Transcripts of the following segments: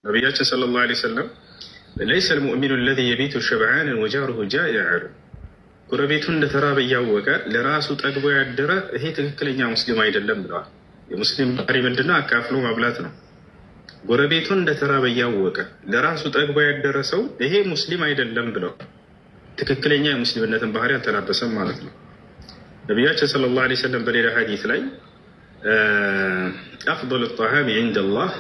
ነቢያችን ሰለላሁ ዐለይሂ ወሰለም ለይሰ ልሙእሚኑ አለዚ የቢቱ ሸብዓንን ወጃሩሁ ጃኢዕ አሉ። ጎረቤቱን እንደተራበ እያወቀ ለራሱ ጠግቦ ያደረ ይሄ ትክክለኛ ሙስሊም አይደለም ብለዋል። የሙስሊም ባህሪ ምንድነው? አካፍሎ ማብላት ነው። ጎረቤቱን እንደተራበ እያወቀ ለራሱ ጠግቦ ያደረ ሰው ይሄ ሙስሊም አይደለም ብለዋል። ትክክለኛ የሙስሊምነትን ባህሪ አልተላበሰም ማለት ነው። ነቢያችን ሰለላሁ ዐለይሂ ወሰለም በሌላ ሐዲስ ላይ አፍደሉ ጣዓሚ ዒንደላህ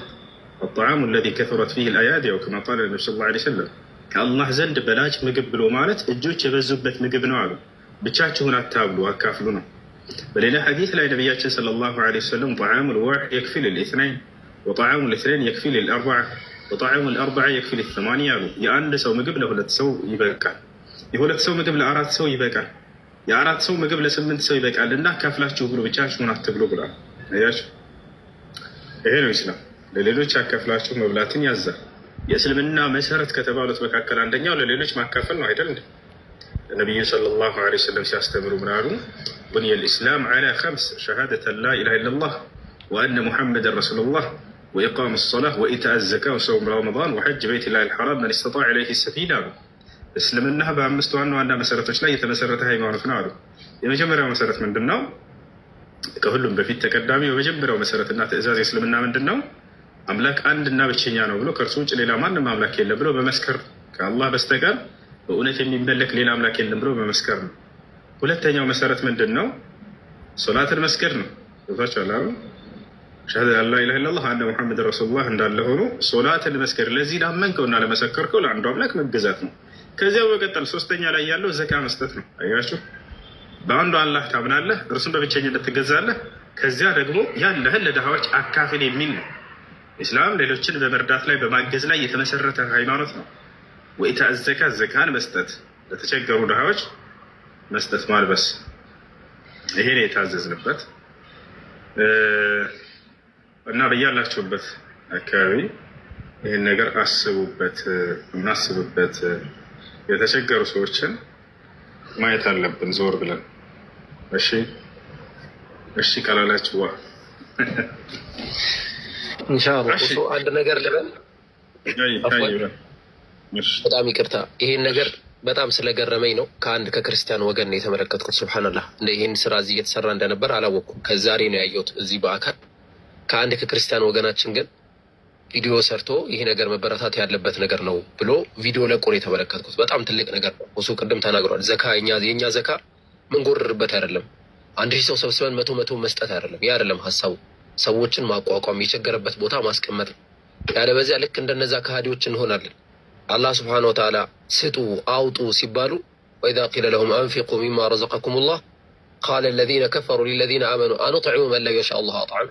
አጣዓሙ አለዚ ከሱረት ፊሂ አልአያት ያው ከማ ቃለ ነብዩ ሰለላሁ ዐለይሂ ወሰለም ከአላህ ዘንድ በላጭ ምግብ ብሎ ማለት እጆች የበዙበት ምግብ ነው አሉ። ብቻችሁን አታብሉ፣ አካፍሉ ነው። በሌላ ሐዲስ ላይ ነቢያችን ሰለላሁ ዐለይሂ ወሰለም ጣዓሙ ልዋሒድ የክፊ ልልኢስነይን ወጣዓሙ ልኢስነይን የክፊ ልልአርበዓ ወጣዓሙ ልአርበዓ የክፊ ልሰማንያ አሉ። የአንድ ሰው ምግብ ለሁለት ሰው ይበቃል። የሁለት ሰው ምግብ ለአራት ሰው ይበቃል። የአራት ሰው ምግብ ለስምንት ሰው ይበቃል እና አካፍላችሁ ብሎ ብቻችሁን አትብሉ ብሏል። አያችሁ፣ ይሄ ነው ኢስላም። ለሌሎች አካፍላችሁ መብላትን ያዛል። የእስልምና መሰረት ከተባሉት መካከል አንደኛው ለሌሎች ማካፈል ነው አይደል? ነቢዩ ሰለላሁ ዐለይሂ ወሰለም ሲያስተምሩ ምን አሉ? ቡንየ ልእስላም ዐላ ኸምስ ሸሃደተን ላ ኢላሃ ኢለላህ ወአነ ሙሐመደን ረሱሉላህ ወኢቃም ሰላህ ወኢታእ ዘካ ወሰውም ረመዳን ወሐጅ በይቲላሂል ሐራም መን ኢስተጣዐ ኢለይሂ ሰቢላ አሉ። እስልምና በአምስት ዋና ዋና መሰረቶች ላይ የተመሰረተ ሃይማኖት ነው አሉ። የመጀመሪያው መሰረት ምንድን ነው? ከሁሉም በፊት ተቀዳሚ የመጀመሪያው መሰረትና ትእዛዝ የእስልምና ምንድን ነው? አምላክ አንድና ብቸኛ ነው ብሎ ከእርሱ ውጭ ሌላ ማንም አምላክ የለም ብሎ በመስከር ከአላህ በስተቀር በእውነት የሚመለክ ሌላ አምላክ የለም ብሎ በመስከር ነው። ሁለተኛው መሰረት ምንድን ነው? ሶላትን መስገድ ነው። ዛቻላ ሸሃደ አላ ኢላሃ ኢለላህ አነ ሙሐመድ ረሱሉላህ እንዳለ ሆኖ ሶላትን መስገድ ለዚህ ላመንከውና ለመሰከርከው ለአንዱ አምላክ መገዛት ነው። ከዚያ በመቀጠል ሶስተኛ ላይ ያለው ዘካ መስጠት ነው። አያችሁ፣ በአንዱ አላህ ታምናለህ፣ እርሱን በብቸኝነት ትገዛለህ። ከዚያ ደግሞ ያለህን ለድሃዎች አካፍል የሚል ነው። ኢስላም ሌሎችን በመርዳት ላይ በማገዝ ላይ የተመሰረተ ሃይማኖት ነው። ወኢታእ ዘካ ዘካን መስጠት፣ ለተቸገሩ ድሃዎች መስጠት፣ ማልበስ፣ ይሄ ነው የታዘዝንበት እና በያላችሁበት አካባቢ ይህን ነገር አስቡበት፣ እናስብበት። የተቸገሩ ሰዎችን ማየት አለብን ዞር ብለን። እሺ እሺ ካላላችሁ ኢንሻአላህ አንድ ነገር ልበል። በጣም ይቅርታ፣ ይሄን ነገር በጣም ስለገረመኝ ነው። ከአንድ ከክርስቲያን ወገን ነው የተመለከትኩት። ሱብሃንአላህ፣ እንደ ይሄን ስራ እዚህ እየተሰራ እንደነበር አላወቅኩም። ከዛሬ ነው ያየሁት እዚህ በአካል። ከአንድ ከክርስቲያን ወገናችን ግን ቪዲዮ ሰርቶ ይሄ ነገር መበረታት ያለበት ነገር ነው ብሎ ቪዲዮ ለቆ ነው የተመለከትኩት። በጣም ትልቅ ነገር ነው። እሱ ቅድም ተናግሯል። ዘካ የኛ ዘካ ምንጎርርበት አይደለም። 1000 ሰው ሰብስበን መቶ መስጠት አይደለም። ያ አይደለም ሀሳቡ። ሰዎችን ማቋቋም፣ የቸገረበት ቦታ ማስቀመጥ ነው። ያለበዚያ ልክ እንደነዛ ከሃዲዎች እንሆናለን። አላህ ስብሐነሁ ወተዓላ ስጡ አውጡ ሲባሉ ወኢዛ ቂለ ለሁም አንፊቁ ሚማ ረዘቀኩሙላህ ቃለ አለዚነ ከፈሩ ሊለዚነ አመኑ አኑጥዒሙ መን ለው የሻእ አላሁ አጥዐመ።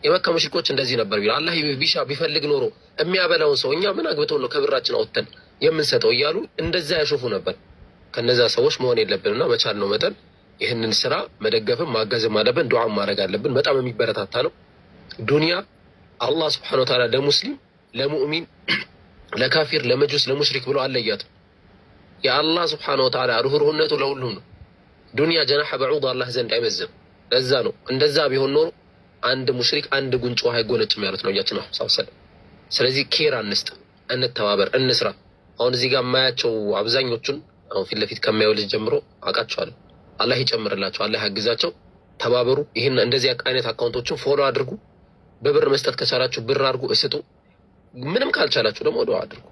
የመካ ሙሽሪኮች እንደዚህ ነበር ቢል አላህ ቢሻ ቢፈልግ ኖሮ የሚያበላውን ሰው እኛ ምን አግብተውን ነው ከብራችን አውጥተን የምንሰጠው እያሉ እንደዛ ያሾፉ ነበር። ከነዛ ሰዎች መሆን የለብንና በቻልነው መጠን ይህንን ስራ መደገፍም ማገዝም አለብን። ዱዓም ማድረግ አለብን። በጣም የሚበረታታ ነው። ዱንያ አላህ ስብሐነሁ ወተዓላ ለሙስሊም፣ ለሙእሚን፣ ለካፊር፣ ለመጁስ፣ ለሙሽሪክ ብሎ አለያትም። የአላህ ስብሐነሁ ወተዓላ ርህሩህነቱ ለሁሉም ነው። ዱንያ ጀናሐ በዑድ አላህ ዘንድ አይመዝም። ለዛ ነው እንደዛ ቢሆን ኖሮ አንድ ሙሽሪክ አንድ ጉንጭ ውሃ አይጎነጭም ያሉት ነብያችን ሰለላሁ ዐለይሂ ወሰለም። ስለዚህ ኬር አንስጥ፣ እንተባበር፣ እንስራ። አሁን እዚህ ጋር የማያቸው አብዛኞቹን አሁን ፊት ለፊት ከማየው ልጅ ጀምሮ አውቃቸዋለሁ። አላህ ይጨምርላቸው፣ አላህ ያግዛቸው። ተባበሩ። ይህን እንደዚህ አይነት አካውንቶችን ፎሎ አድርጉ። በብር መስጠት ከቻላችሁ ብር አድርጉ፣ እስጡ። ምንም ካልቻላችሁ ደግሞ ዱዓ አድርጉ።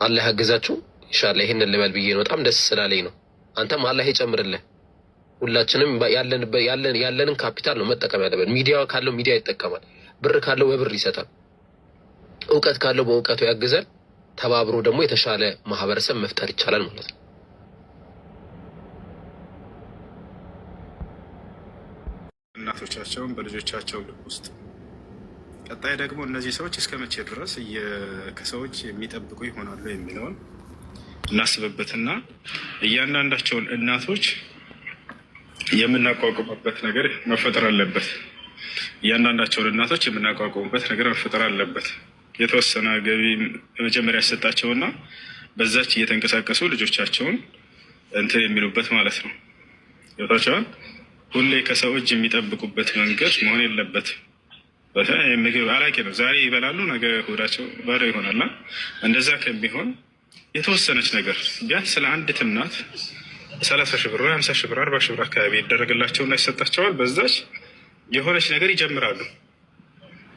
አላህ ያግዛችሁ ኢንሻአላህ። ይሄንን ልበል ብዬ ነው። በጣም ደስ ስላለኝ ነው። አንተም አላህ ይጨምርልህ። ሁላችንም ያለንን ካፒታል ነው መጠቀም ያለብን። ሚዲያ ካለው ሚዲያ ይጠቀማል። ብር ካለው በብር ይሰጣል። እውቀት ካለው በእውቀቱ ያግዛል። ተባብሮ ደግሞ የተሻለ ማህበረሰብ መፍጠር ይቻላል ማለት ነው። እናቶቻቸውን በልጆቻቸው ልብ ውስጥ ቀጣይ ደግሞ እነዚህ ሰዎች እስከ መቼ ድረስ ከሰዎች የሚጠብቁ ይሆናሉ የሚለውን እናስብበትና እያንዳንዳቸውን እናቶች የምናቋቁምበት ነገር መፈጠር አለበት። እያንዳንዳቸውን እናቶች የምናቋቁምበት ነገር መፈጠር አለበት። የተወሰነ ገቢ መጀመሪያ ያሰጣቸውና በዛች እየተንቀሳቀሱ ልጆቻቸውን እንትን የሚሉበት ማለት ነው። ይወታቸዋል። ሁሌ ከሰው እጅ የሚጠብቁበት መንገድ መሆን የለበትም። ምግብ አላቂ ነው። ዛሬ ይበላሉ፣ ነገ ሆዳቸው ባዶ ይሆናል። እንደዛ ከሚሆን የተወሰነች ነገር ቢያንስ ለአንዲት እናት 30 ሺህ ብር፣ 50 ሺህ ብር፣ 40 ሺህ ብር አካባቢ ይደረግላቸውና ይሰጣቸዋል። በዛች የሆነች ነገር ይጀምራሉ።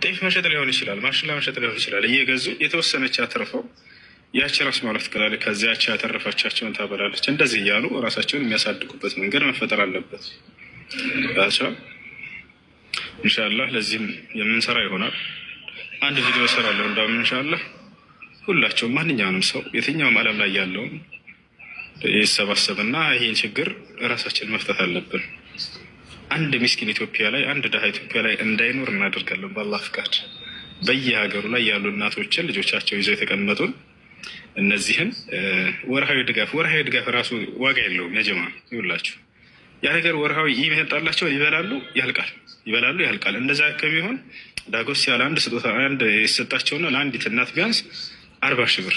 ጤፍ መሸጥ ሊሆን ይችላል፣ ማሽላ መሸጥ ሊሆን ይችላል። እየገዙ የተወሰነች አትርፈው ያቺ ራስ ማለት ትቀላለች። ከዚያች ያተረፋቻቸውን ታበላለች። እንደዚህ እያሉ ራሳቸውን የሚያሳድጉበት መንገድ መፈጠር አለበት። ኢንሻአላህ ለዚህም የምንሰራ ይሆናል። አንድ ቪዲዮ እሰራለሁ እንዳውም ኢንሻአላህ ሁላቸውም ማንኛውንም ሰው የትኛውም ዓለም ላይ ያለውን ይሰባሰብና ይሄን ችግር ራሳችን መፍታት አለብን። አንድ ምስኪን ኢትዮጵያ ላይ አንድ ድሃ ኢትዮጵያ ላይ እንዳይኖር እናደርጋለን በአላህ ፍቃድ። በየሀገሩ ላይ ያሉ እናቶችን ልጆቻቸው ይዘው የተቀመጡን እነዚህን ወርሃዊ ድጋፍ ራሱ ዋጋ የለውም። ያጀማ ይውላችሁ ያ ነገር ወርሃዊ ይመጣላቸው ይበላሉ፣ ያልቃል። እንደዛ ከሚሆን ዳጎስ ያለ አንድ ስጦታ አንድ የሰጣቸውና ለአንዲት እናት ቢያንስ 40 ሺህ ብር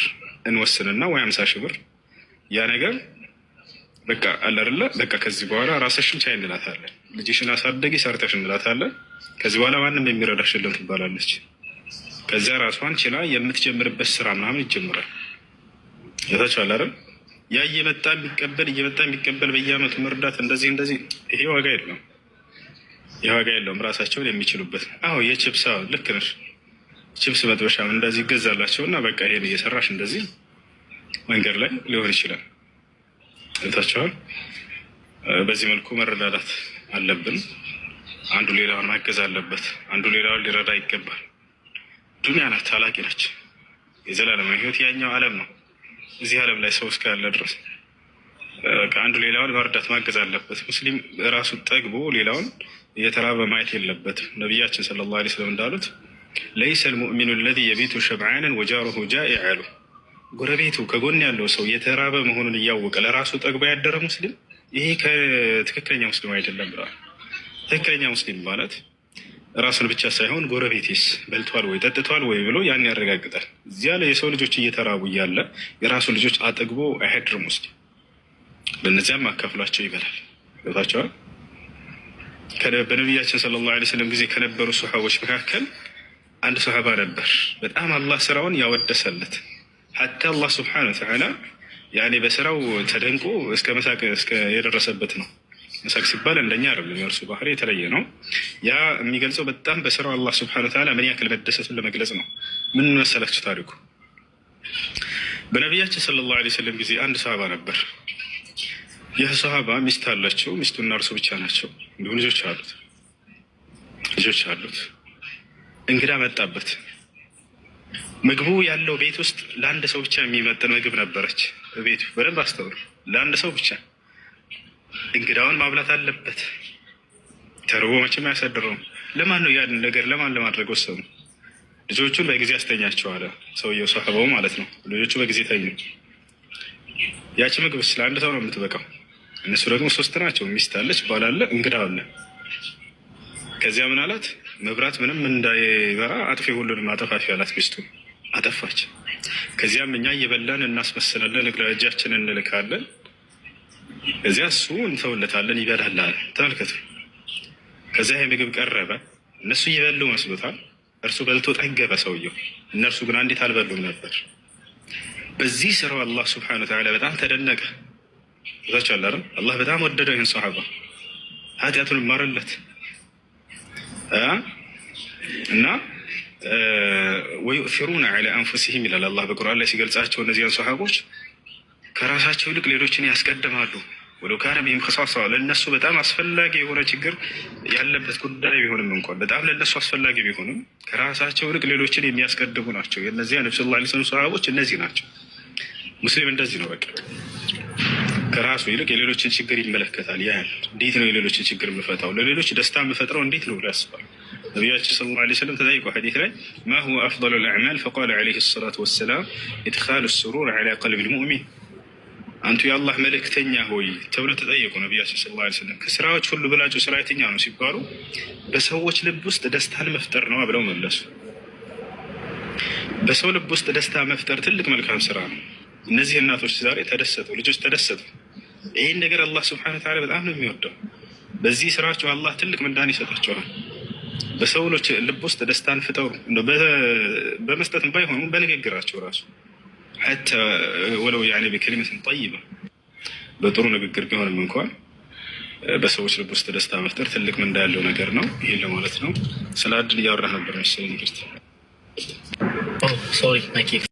እንወስንና ወይ 50 ሺህ ብር ያ ነገር በቃ አለ አይደለ በቃ ከዚህ በኋላ ራስሽን ቻይ እንላታለን፣ ልጅሽን አሳደጊ ሰርተሽ እንላታለን። ከዚህ በኋላ ማንም የሚረዳሽ የለም ትባላለች። ከዚያ ራሷን ችላ የምትጀምርበት ስራ ምናምን ይጀምራል። የታቻለ አይደል ያ እየመጣ የሚቀበል በየአመቱ መርዳት እንደዚህ ይሄ ዋጋ የለውም። ራሳቸውን የሚችሉበት የቺፕስ ልክ ነሽ። ቺፕስ መጥበሻም እንደዚህ ይገዛላቸውና በቃ ይሄን እየሰራሽ እንደዚህ መንገድ ላይ ሊሆን ይችላል። ታቻለ በዚህ መልኩ መረዳዳት አለብን። አንዱ ሌላውን ማገዝ አለበት። አንዱ ሌላውን ሊረዳ ይገባል። ዱንያ ናት፣ ታላቂ ነች። የዘላለም ህይወት ያኛው ዓለም ነው። እዚህ ዓለም ላይ ሰው እስካለ ድረስ አንዱ ሌላውን መርዳት ማገዝ አለበት። ሙስሊም ራሱ ጠግቦ ሌላውን እየተራበ ማየት የለበትም። ነቢያችን ሰለላሁ ዐለይሂ ወሰለም እንዳሉት ለይሰ ልሙእሚኑ አለዚ የቢቱ ሸብዓንን ወጃሩሁ ጃኢዕ አሉ። ጎረቤቱ ከጎን ያለው ሰው የተራበ መሆኑን እያወቀ ለራሱ ጠግቦ ያደረ ሙስሊም ይሄ ከትክክለኛ ሙስሊም አይደለም ብለዋል። ትክክለኛ ሙስሊም ማለት ራሱን ብቻ ሳይሆን ጎረቤቴስ በልቷል ወይ ጠጥቷል ወይ ብሎ ያን ያረጋግጣል። እዚያ ላይ የሰው ልጆች እየተራቡ እያለ የራሱ ልጆች አጠግቦ አይሄድርም ሙስሊም። በእነዚያም አካፍሏቸው ይበላል። ገብታቸዋል። በነቢያችን ሰለላሁ ዐለይሂ ወሰለም ጊዜ ከነበሩ ሱሐቦች መካከል አንድ ሱሐባ ነበር። በጣም አላህ ስራውን ያወደሰለት ሐታ አላህ ሱብሓነሁ ወተዓላ ያኔ በስራው ተደንቆ እስከ መሳቅ እስከ የደረሰበት ነው። መሳቅ ሲባል እንደኛ አይደለም፣ የእርሱ ባህሪ የተለየ ነው። ያ የሚገልጸው በጣም በስራው አላህ ሱብሓነሁ ወተዓላ ምን ያክል መደሰቱን ለመግለጽ ነው። ምን መሰላችሁ ታሪኩ? በነቢያችን ሰለላሁ ዐለይሂ ወሰለም ጊዜ አንድ ሱሐባ ነበር። ይህ ሱሐባ ሚስት አላቸው። ሚስቱና እርሱ ብቻ ናቸው። እንዲሁም ልጆች አሉት። እንግዳ መጣበት። ምግቡ ያለው ቤት ውስጥ ለአንድ ሰው ብቻ የሚመጥን ምግብ ነበረች ቤቱ። በደንብ አስተውሉ። ለአንድ ሰው ብቻ እንግዳውን ማብላት አለበት። ተርቦ መቼም አያሳድረውም። ለማን ነው ያን ነገር ለማን ለማድረግ ወሰኑ? ልጆቹን በጊዜ አስተኛቸዋል። ሰውየው ሱሐባው ማለት ነው። ልጆቹ በጊዜ ተኙ። ያቺ ምግብ ስለ አንድ ሰው ነው የምትበቃው። እነሱ ደግሞ 3 ናቸው። ሚስት አለች፣ ባል አለ፣ እንግዳ አለ። ከዚያ ምን አላት? መብራት ምንም እንዳይበራ አጥፊ፣ ሁሉንም አጠፋፊ አላት። ሚስቱ አጠፋች። ከዚያም እኛ እየበላን እናስመስላለን፣ እጃችን እንልካለን። ከዚያ እሱ እንተውለታለን፣ ይበላል አለ። ተመልከቱ። ከዚያ ምግብ ቀረበ። እነሱ እየበሉ መስሎታል። እርሱ በልቶ ጠገበ ሰውየው። እነርሱ ግን አንዲት አልበሉም ነበር። በዚህ ስራው አላህ ሱብሓነሁ ወተዓላ በጣም ተደነቀ። እዛች አለ አይደል? አላህ በጣም ወደደው ይህን ሱሐባ፣ ኃጢአቱን ማረለት እና ወዩእሲሩነ ዐላ አንፉሲሂም ይላል አላህ በቁርአን ላይ ሲገልጻቸው። እነዚያን ሱሐቦች ከራሳቸው ይልቅ ሌሎችን ያስቀድማሉ። ወለው ካነ ቢሂም ኸሳሳ፣ ለእነሱ በጣም አስፈላጊ የሆነ ችግር ያለበት ጉዳይ ቢሆንም እንኳን በጣም ለእነሱ አስፈላጊ ቢሆንም ከራሳቸው ይልቅ ሌሎችን የሚያስቀድሙ ናቸው። የእነዚያ ነብዩ ሰለላሁ ዐለይሂ ወሰለም ሱሐቦች እነዚህ ናቸው። ሙስሊም እንደዚህ ነው። በቃ ከራሱ ይልቅ የሌሎችን ችግር ይመለከታል። ያህል እንዴት ነው የሌሎችን ችግር የምፈታው? ለሌሎች ደስታ የምፈጥረው እንዴት ነው ብሎ ያስባል። ነቢያችን ሰለላሁ ዐለይሂ ወሰለም ተጠይቁ ሐዲስ ላይ ማ ሁወ አፍደሉል አዕማል ፈቃለ ዐለይሂ ሰላቱ ወሰላም ኢድኻሉ ሱሩር ዐላ ቀልቢል ሙእሚን። አንቱ የአላህ መልእክተኛ ሆይ ተብሎ ተጠየቁ ነቢያችን ሰለላሁ ዐለይሂ ወሰለም። ከስራዎች ሁሉ በላጩ ስራ የትኛው ነው ሲባሉ በሰዎች ልብ ውስጥ ደስታን መፍጠር ነው ብለው መለሱ። በሰው ልብ ውስጥ ደስታ መፍጠር ትልቅ መልካም ስራ ነው። እነዚህ እናቶች ዛሬ ተደሰቱ፣ ልጆች ተደሰቱ። ይህን ነገር አላህ ሱብሓነሁ ወተዓላ በጣም ነው የሚወደው። በዚህ ስራቸው አላህ ትልቅ ምንዳን ይሰጣቸዋል። በሰውሎች ልብ ውስጥ ደስታን ፍጠሩ። በመስጠትም ባይሆኑ በንግግራቸው ራሱ ሐታ ወለው ያኔ በከሊመትን ጠይባ በጥሩ ንግግር ቢሆንም እንኳን በሰዎች ልብ ውስጥ ደስታ መፍጠር ትልቅ ምንዳ ያለው ነገር ነው። ይሄን ለማለት ነው። ስለ አድል እያወራህ ነበር መሰለኝ። ይቅርታ። ሶሪ